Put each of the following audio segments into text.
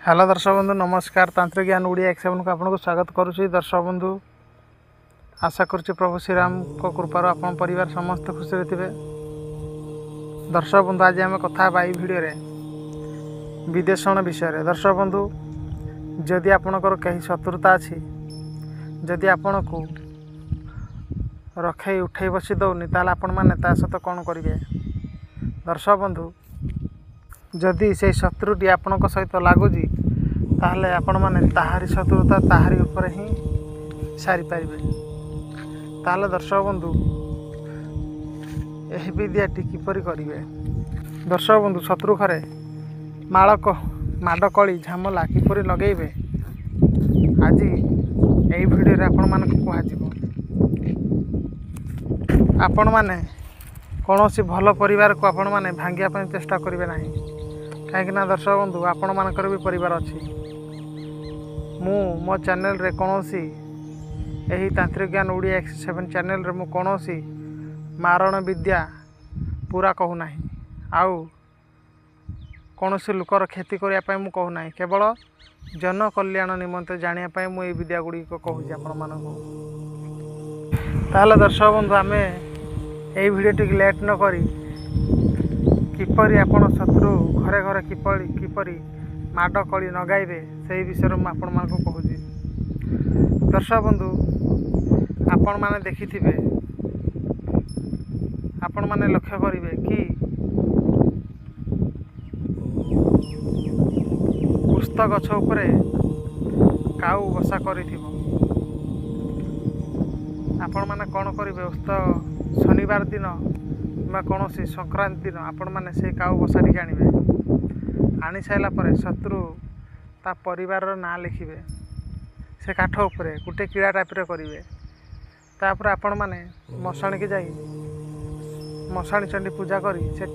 Hello दर्शक बंधु नमस्कार। तांत्रिक ज्ञान ओडिया एक्सेवन को आपको स्वागत करुच्ची। दर्शक बंधु आशा करुच्ची प्रभु श्रीराम को कृपार आपण परिवार समस्त खुशी थे। दर्शक बंधु आज आम कथा भिडियो विदेषण विषय। दर्शक बंधु जदि आपणकर कहीं शत्रुता अच्छी, जदि आपण को रखे उठे बसी दौनी ताल आपण मैंने सहित कौन करेंगे। दर्शक बंधु जदि से शत्रुटी आपण सहित लगुच ताहले आपण माने ताहारी शत्रुता ताहारी ऊपर ही सारी पारिबे। ताहले दर्शक बंधु यह विद्याटी किपरि करिवे। दर्शक बंधु शत्रु घरे माड़ कली झामला किपरि लगेइबे आज यही भिडियो आपण मानक कहुजिबो। आपण माने कौनसी भल परिवार को आपण माने भांगिया ପାଇଁ चेष्टा करिवे नाही। कहीं दर्शक बंधु आपण मानकर भी परिवार अच्छी। मो चैनल रे कौनसी यही तांत्रिक ज्ञान ओडिया एक्सेवन चैनल रे मु कौनसी मारण विद्या पूरा कहूना। आउ कौनसी लुकर क्षति करने मु कहूना, केवल जन कल्याण निमंते जानिया मु विद्या गुड़ी कहूँ आपण मानक। ताहले दर्शक बंधु आमे यही भिडियो टी लेट न करी किपरि आपण शत्रु घरे घरे किपरि माड़ कली नगाइबे से विषय में आपण मानक कहूँ। दर्शक बंधु आपण माने देखिथिबे, आपण माने लक्ष्य करिवे कि पुस्त गछ उपरे काऊ बसा करिथिबो। आपण माने कौन करिवे, उस्त शनिवार दिन किंवा कौन संक्रांति दिन आपण माने से काऊ बसाटी आनिबे। आनी साइला परे शत्रु ता परिवार ना लिखिबे से काठ उपरे गोटे कीड़ा टाइप रे करिवे। तापर आपण माने मशाणी के जाई मशाणी चंडी पूजा करी से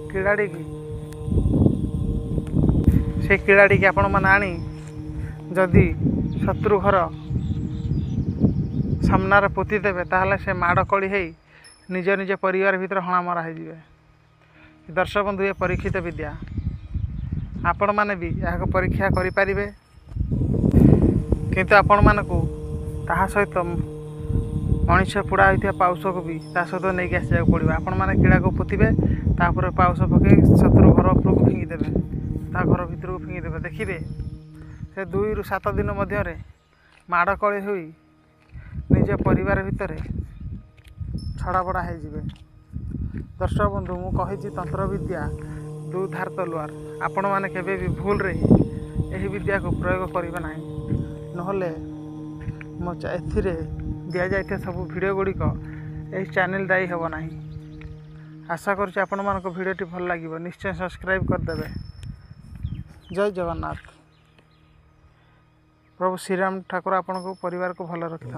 कीड़ाटी की आपण माने आनी जदि शत्रु घर सामनार पोती देवे ताहले से माड़ कली है निज निज परिवार भीतर हणामरा हो जाए। दर्शक बंधु ये परीक्षित विद्या आपण माने भी यह परीक्षा करें, किंतु आपण मानक ताहा सहित मनीष पोड़ा होता पाउस को भी ता सहित नहीं आसा पड़ो। आपण मैंने कीड़ा को पोतबे तापर पाउस पकई शत्रु घर उपरको फिंगिदेवे, ता घर भीतर को फिंगिदेवे। देखिए से 2 ରୁ 7 दिन मध्य माड़ कली हुई निज परिवार भितर छड़ाबड़ा हो। दर्शक बंधु मु कही तंत्र विद्या दुधार तलुआर। आपण मैंने केबे भी भूल रे यही विद्या को प्रयोग करेंगे ना, नहले एथिरे दिया जाइए सब वीडियो गुड़िक यही चैनल दायी हेब ना। आशा करुच्ची आपण मानक भिडियोटी भल लगे, निश्चय सब्सक्राइब करदे। जय जगन्नाथ। प्रभु श्रीराम ठाकुर आपण को परिवार को भल रखि।